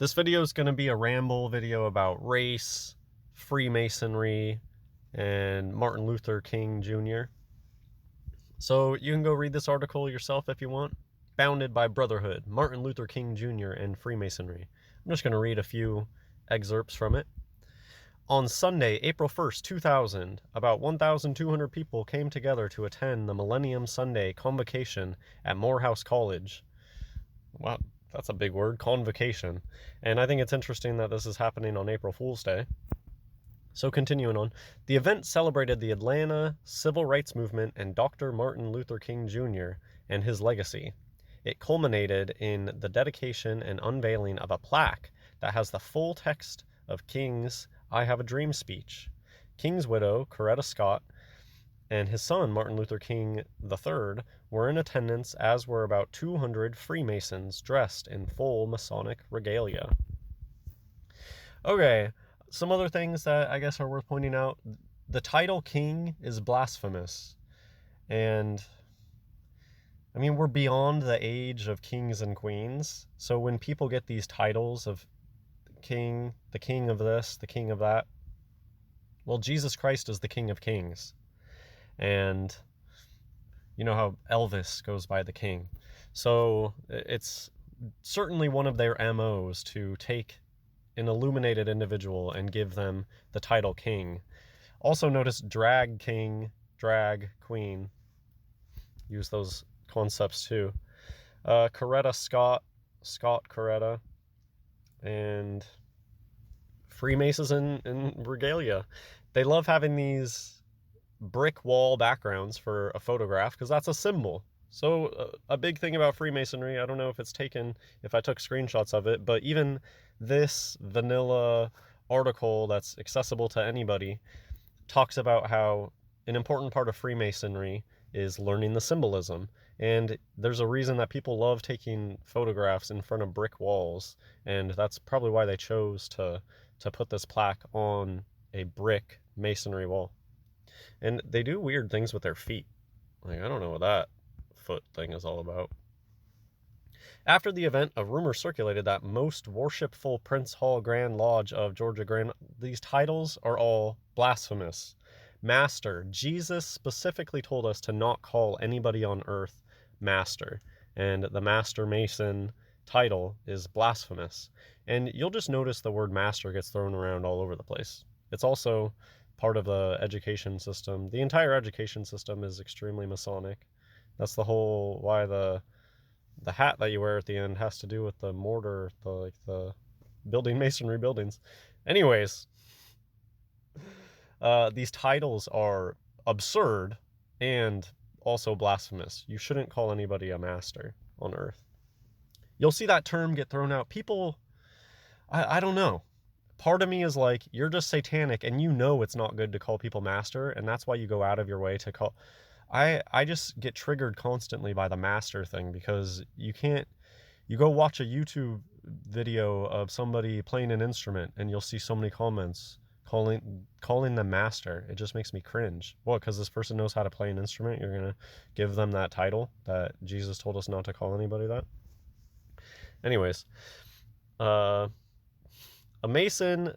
This video is going to be a ramble video about race, Freemasonry, and Martin Luther King Jr. So you can go read this article yourself if you want. Founded by Brotherhood, Martin Luther King Jr. and Freemasonry. I'm just going to read a few excerpts from it. On Sunday, April 1st, 2000, about 1,200 people came together to attend the Millennium Sunday Convocation at Morehouse College. Wow, that's a big word, convocation. And I think it's interesting that this is happening on April Fool's Day. So continuing on, the event celebrated the Atlanta Civil Rights Movement and Dr. Martin Luther King Jr. and his legacy. It culminated in the dedication and unveiling of a plaque that has the full text of King's I Have a Dream speech. King's widow, Coretta Scott, and his son, Martin Luther King III, were in attendance, as were about 200 Freemasons dressed in full Masonic regalia. Okay, some other things that I guess are worth pointing out. The title King is blasphemous. And, I mean, we're beyond the age of kings and queens. So when people get these titles of king, the king of this, the king of that, well, Jesus Christ is the King of Kings. And you know how Elvis goes by the King. So it's certainly one of their MOs to take an illuminated individual and give them the title King. Also notice drag king, drag queen. Use those concepts too. Coretta Scott, Scott Coretta, and Freemasons in regalia. They love having these brick wall backgrounds for a photograph because that's a symbol. So a big thing about Freemasonry, I don't know if it's taken, if I took screenshots of it, but even this vanilla article that's accessible to anybody talks about how an important part of Freemasonry is learning the symbolism. And there's a reason that people love taking photographs in front of brick walls, and that's probably why they chose to put this plaque on a brick masonry wall. And they do weird things with their feet. Like, I don't know what that foot thing is all about. After the event, a rumor circulated that Most Worshipful Prince Hall Grand Lodge of Georgia Grand... These titles are all blasphemous. Master. Jesus specifically told us to not call anybody on earth master. And the Master Mason title is blasphemous. And you'll just notice the word master gets thrown around all over the place. It's also part of the education system. The entire education system is extremely Masonic. That's the whole why the hat that you wear at the end has to do with the mortar, the building masonry buildings. Anyways, these titles are absurd and also blasphemous. You shouldn't call anybody a master on earth. You'll see that term get thrown out. People, I don't know. Part of me is like, you're just satanic and you know it's not good to call people master, and that's why you go out of your way to call... I just get triggered constantly by the master thing, because you go watch a YouTube video of somebody playing an instrument and you'll see so many comments calling them master. It just makes me cringe. What, because this person knows how to play an instrument, you're going to give them that title that Jesus told us not to call anybody that? Anyways, a Mason,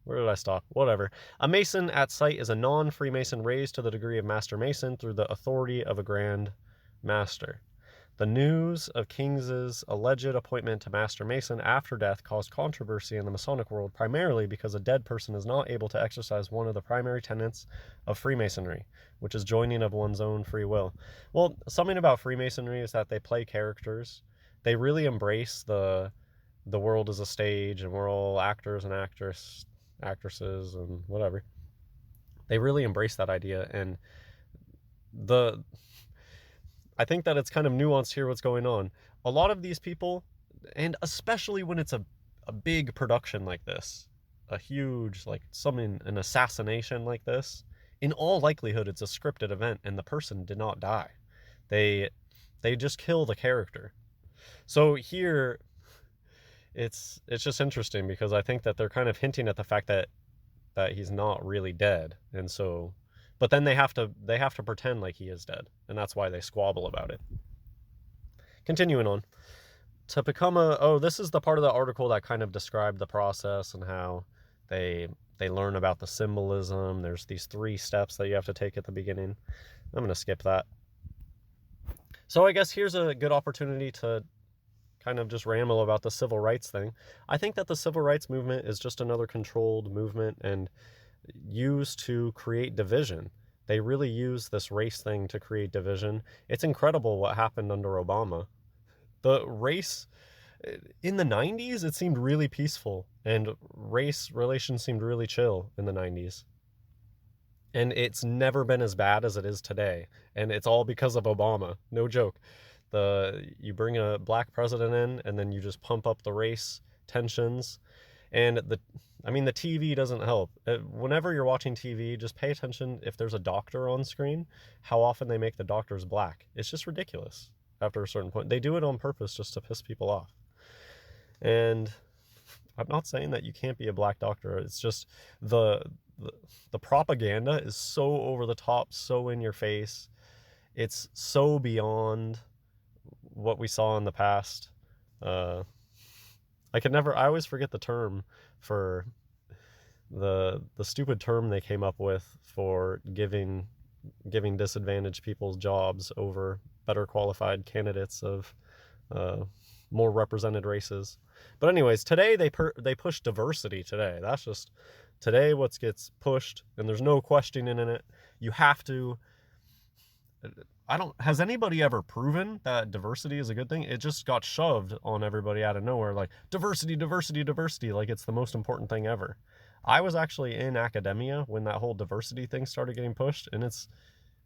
where did I stop? Whatever. A Mason at site is a non-Freemason raised to the degree of Master Mason through the authority of a Grand Master. The news of King's alleged appointment to Master Mason after death caused controversy in the Masonic world, primarily because a dead person is not able to exercise one of the primary tenets of Freemasonry, which is joining of one's own free will. Well, something about Freemasonry is that they play characters. They really embrace the world as a stage, and we're all actors and actresses and whatever. They really embrace that idea, and I think that it's kind of nuanced here what's going on. A lot of these people, and especially when it's a big production like this, a huge, like an assassination like this, in all likelihood it's a scripted event and the person did not die. They just kill the character. So here it's just interesting, because I think that they're kind of hinting at the fact that he's not really dead, and so, but then they have to pretend like he is dead, and that's why they squabble about it. Continuing on, to become a, oh, this is the part of the article that kind of described the process and how they they learn about the symbolism. There's these 3 steps that you have to take at the beginning. I'm going to skip that. So I guess here's a good opportunity to kind of just ramble about the civil rights thing. I think that the civil rights movement is just another controlled movement and used to create division. They really use this race thing to create division. It's incredible what happened under Obama. The race in the 90s, it seemed really peaceful, and race relations seemed really chill in the 90s. And it's never been as bad as it is today. And it's all because of Obama. No joke. You bring a black president in, and then you just pump up the race tensions. And the TV doesn't help. Whenever you're watching TV, just pay attention if there's a doctor on screen, how often they make the doctors black. It's just ridiculous after a certain point. They do it on purpose just to piss people off. And I'm not saying that you can't be a black doctor. It's just the propaganda is so over the top, so in your face. It's so beyond what we saw in the past. I always forget the term for the stupid term they came up with for giving disadvantaged people's jobs over better qualified candidates of more represented races. But anyways, today they push diversity today. That's just today what gets pushed, and there's no questioning in it. You have to. Has anybody ever proven that diversity is a good thing? It just got shoved on everybody out of nowhere, like diversity, diversity, diversity, like it's the most important thing ever. I was actually in academia when that whole diversity thing started getting pushed, and it's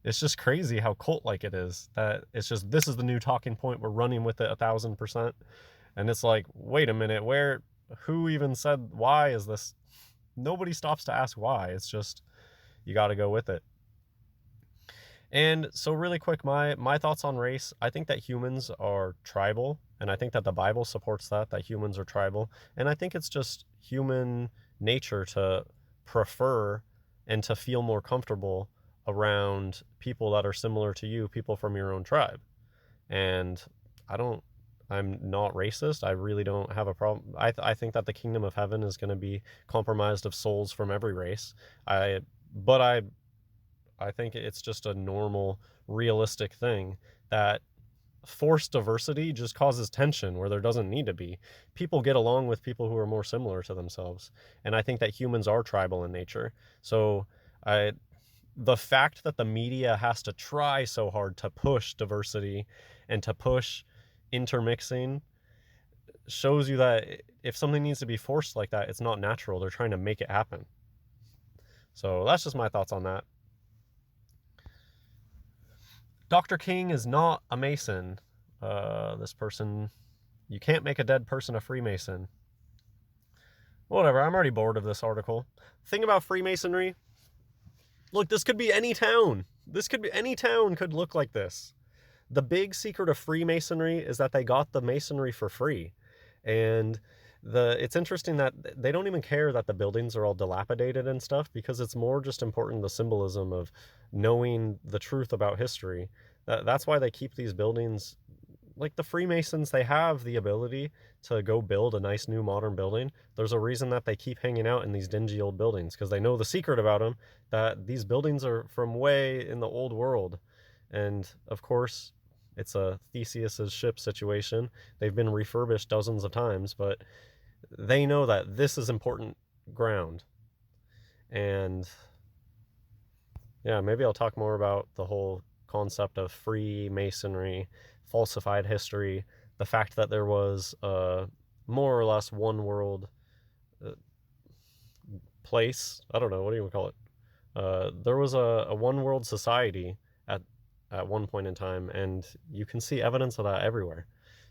just crazy how cult-like it is. That it's just, this is the new talking point, we're running with it 1,000%. And it's like, wait a minute, who even said, why is this? Nobody stops to ask why. It's just, you got to go with it. And so really quick, my thoughts on race. I think that humans are tribal, and I think that the Bible supports that humans are tribal. And I think it's just human nature to prefer and to feel more comfortable around people that are similar to you, people from your own tribe. And I'm not racist. I really don't have a problem. I think that the kingdom of heaven is going to be comprised of souls from every race. But I think it's just a normal, realistic thing that forced diversity just causes tension where there doesn't need to be. People get along with people who are more similar to themselves. And I think that humans are tribal in nature. So the fact that the media has to try so hard to push diversity and to push intermixing shows you that if something needs to be forced like that, it's not natural. They're trying to make it happen. So that's just my thoughts on that. Dr. King is not a Mason. This person, you can't make a dead person a Freemason. Whatever, I'm already bored of this article. Thing about Freemasonry, look, this could be any town. Any town could look like this. The big secret of Freemasonry is that they got the masonry for free. And it's interesting that they don't even care that the buildings are all dilapidated and stuff, because it's more just important the symbolism of knowing the truth about history. That's why they keep these buildings. Like the Freemasons, they have the ability to go build a nice new modern building. There's a reason that they keep hanging out in these dingy old buildings, because they know the secret about them, that these buildings are from way in the old world. And of course, it's a Theseus's ship situation. They've been refurbished dozens of times, but they know that this is important ground. And yeah, maybe I'll talk more about the whole concept of Freemasonry, falsified history, the fact that there was more or less one world place. I don't know, what do you call it? There was a one world society at one point in time, and you can see evidence of that everywhere.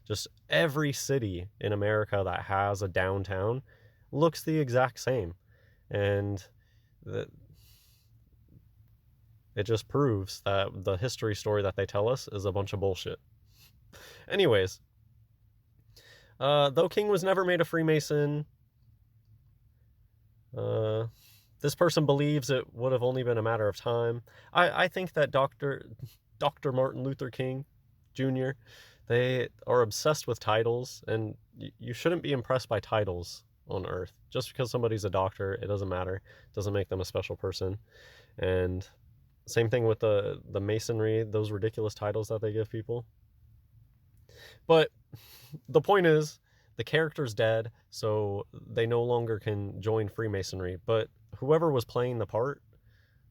Just every city in America that has a downtown looks the exact same. And it just proves that the history story that they tell us is a bunch of bullshit. Anyways, though King was never made a Freemason, this person believes it would have only been a matter of time. I think that Dr. Martin Luther King Jr., They are obsessed with titles, and you shouldn't be impressed by titles on Earth. Just because somebody's a doctor, it doesn't matter. It doesn't make them a special person. And same thing with the Masonry, those ridiculous titles that they give people. But the point is, the character's dead, so they no longer can join Freemasonry. But whoever was playing the part,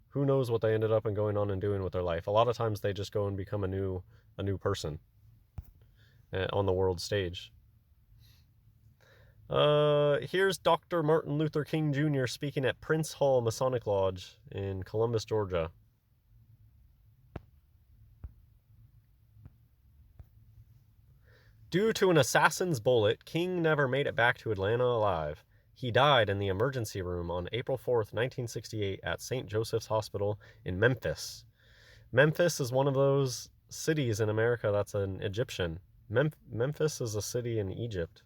who knows what they ended up and going on and doing with their life. A lot of times they just go and become a new person on the world stage. Here's Dr. Martin Luther King Jr. speaking at Prince Hall Masonic Lodge in Columbus, Georgia. Due to an assassin's bullet, King never made it back to Atlanta alive. He died in the emergency room on April 4th, 1968 at St. Joseph's Hospital in Memphis. Memphis is one of those cities in America that's an Egyptian. Memphis is a city in Egypt,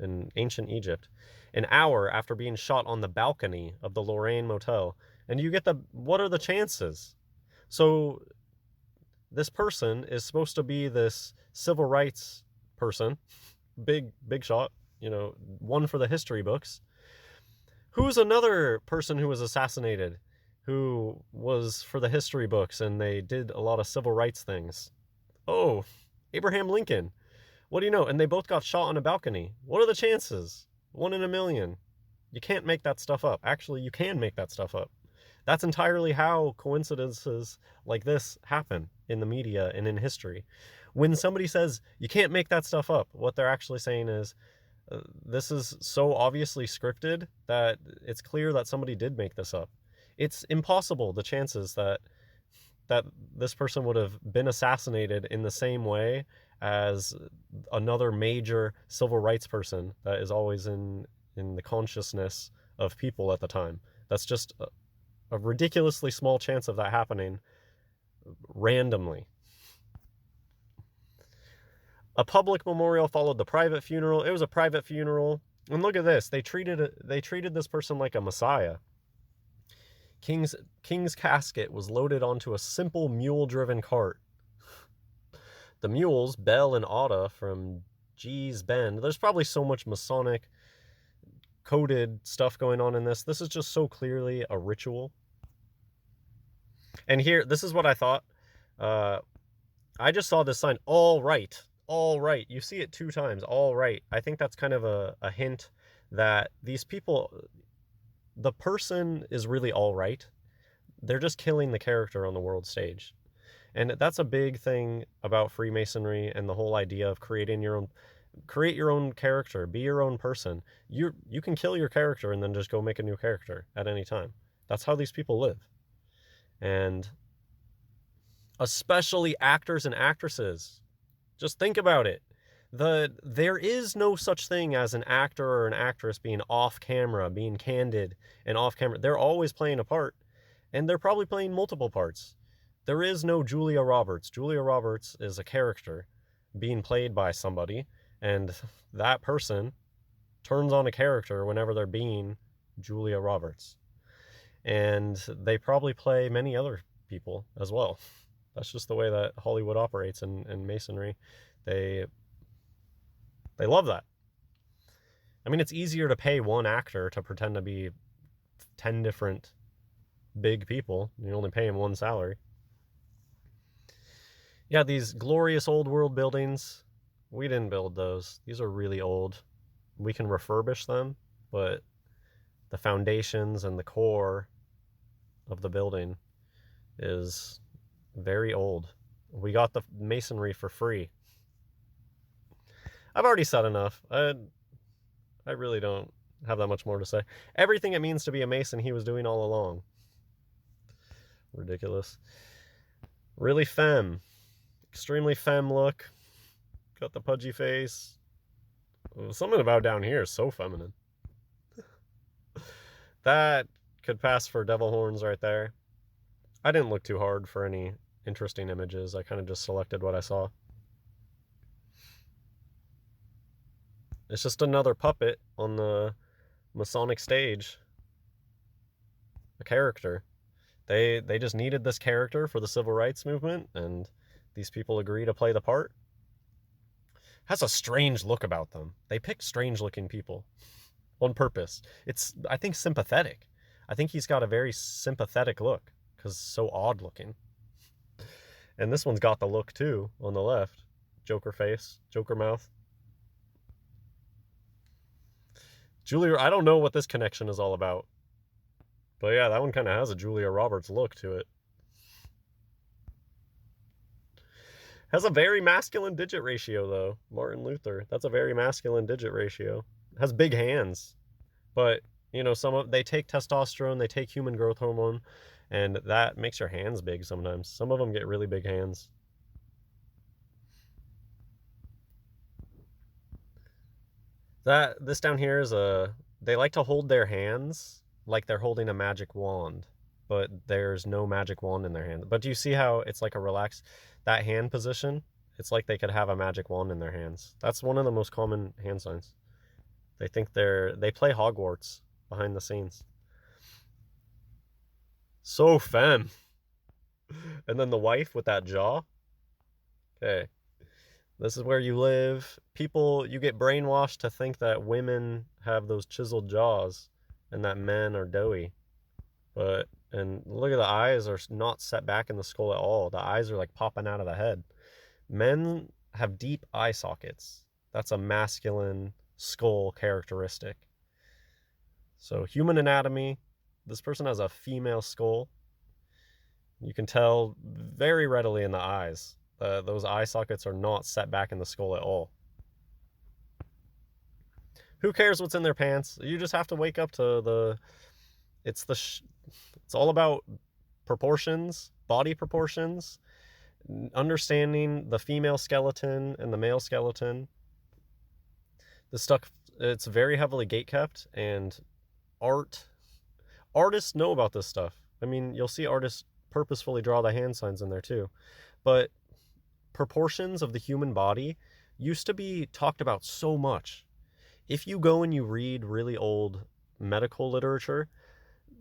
in ancient Egypt. An hour after being shot on the balcony of the Lorraine Motel. And you get what are the chances? So this person is supposed to be this civil rights person, big shot, one for the history books. Who's another person who was assassinated who was for the history books and they did a lot of civil rights things? Oh, Abraham Lincoln. What do you know? And they both got shot on a balcony. What are the chances? 1 in a million. You can't make that stuff up. Actually, you can make that stuff up. That's entirely how coincidences like this happen in the media and in history. When somebody says, you can't make that stuff up, what they're actually saying is, this is so obviously scripted that it's clear that somebody did make this up. It's impossible, the chances that this person would have been assassinated in the same way as another major civil rights person that is always in the consciousness of people at the time. That's just a ridiculously small chance of that happening randomly. A public memorial followed the private funeral. It was a private funeral. And look at this. They treated this person like a messiah. King's casket was loaded onto a simple mule-driven cart. The mules, Bell and Otta from G's Bend. There's probably so much Masonic coded stuff going on in this. This is just so clearly a ritual. And here, this is what I thought. I just saw this sign, all right. All right. You see it 2 times, all right. I think that's kind of a hint that these people, the person is really all right. They're just killing the character on the world stage. And that's a big thing about Freemasonry and the whole idea of create your own character, be your own person. You can kill your character and then just go make a new character at any time. That's how these people live. And especially actors and actresses. Just think about it. There is no such thing as an actor or an actress being off camera, being candid and off camera. They're always playing a part, and they're probably playing multiple parts. There is no Julia Roberts. Julia Roberts is a character being played by somebody, and that person turns on a character whenever they're being Julia Roberts. And they probably play many other people as well. That's just the way that Hollywood operates in Masonry. They love that. I mean, it's easier to pay one actor to pretend to be 10 different big people. You only pay him one salary. Yeah, these glorious old world buildings, we didn't build those. These are really old. We can refurbish them, but the foundations and the core of the building is very old. We got the masonry for free. I've already said enough. I really don't have that much more to say. Everything it means to be a Mason, he was doing all along. Ridiculous. Really femme. Extremely femme look. Got the pudgy face. Something about down here is so feminine. That could pass for devil horns right there. I didn't look too hard for any interesting images. I kind of just selected what I saw. It's just another puppet on the Masonic stage. A character. They just needed this character for the civil rights movement, and these people agree to play the part. has a strange look about them. They pick strange looking people on purpose. It's, I think, sympathetic. I think he's got a very sympathetic look because so odd looking. And this one's got the look too on the left. Joker face, Joker mouth. Julia, I don't know what this connection is all about. But yeah, that one kind of has a Julia Roberts look to it. Has a very masculine digit ratio, though. Martin Luther. That's a very masculine digit ratio. Has big hands. But, you know, they take testosterone, they take human growth hormone, and that makes your hands big sometimes. Some of them get really big hands. This down here is they like to hold their hands like they're holding a magic wand, but there's no magic wand in their hand. But do you see how it's like a relaxed, that hand position? It's like they could have a magic wand in their hands. That's one of the most common hand signs. They think they play Hogwarts behind the scenes. So femme. And then the wife with that jaw. Okay. This is where you live. People, you get brainwashed to think that women have those chiseled jaws and that men are doughy. And look at the eyes are not set back in the skull at all. The eyes are like popping out of the head. Men have deep eye sockets. That's a masculine skull characteristic. So human anatomy, this person has a female skull. You can tell very readily in the eyes. Those eye sockets are not set back in the skull at all. Who cares what's in their pants? You just have to wake up to it's all about proportions, body proportions, understanding the female skeleton and the male skeleton. This stuff, it's very heavily gatekept, and artists know about this stuff. I mean, you'll see artists purposefully draw the hand signs in there too. But proportions of the human body used to be talked about so much. If you go and you read really old medical literature,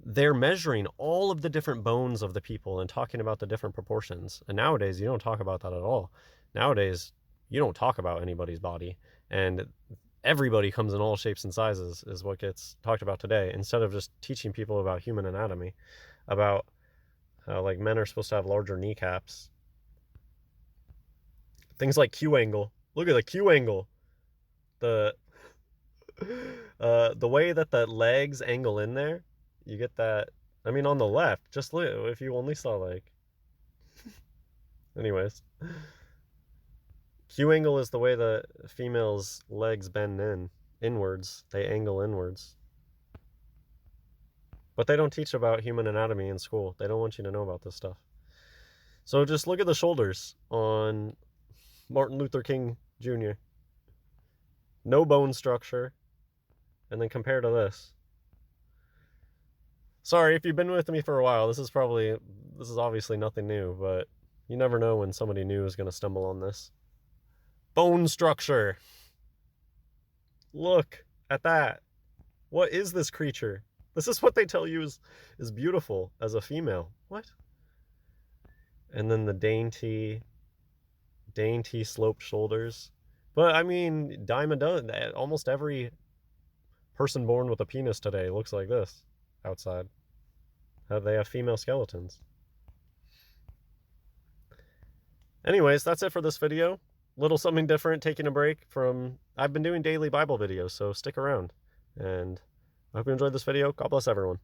they're measuring all of the different bones of the people and talking about the different proportions. And nowadays, you don't talk about that at all. Nowadays, you don't talk about anybody's body. And everybody comes in all shapes and sizes is what gets talked about today, instead of just teaching people about human anatomy, about how like men are supposed to have larger kneecaps. Things like Q angle. Look at the Q angle. The way that the legs angle in there, you get that. I mean, on the left, just look, if you only saw like. Anyways. Q angle is the way the female's legs bend inwards. They angle inwards. But they don't teach about human anatomy in school. They don't want you to know about this stuff. So just look at the shoulders on Martin Luther King Jr. No bone structure. And then compare to this. Sorry, if you've been with me for a while, this is obviously nothing new, but you never know when somebody new is going to stumble on this. Bone structure. Look at that. What is this creature? This is what they tell you is beautiful as a female. What? And then the dainty sloped shoulders. But I mean, dime a dozen. Almost every person born with a penis today looks like this outside. They have female skeletons. Anyways, that's it for this video. Little something different, taking a break from... I've been doing daily Bible videos, so stick around. And I hope you enjoyed this video. God bless everyone.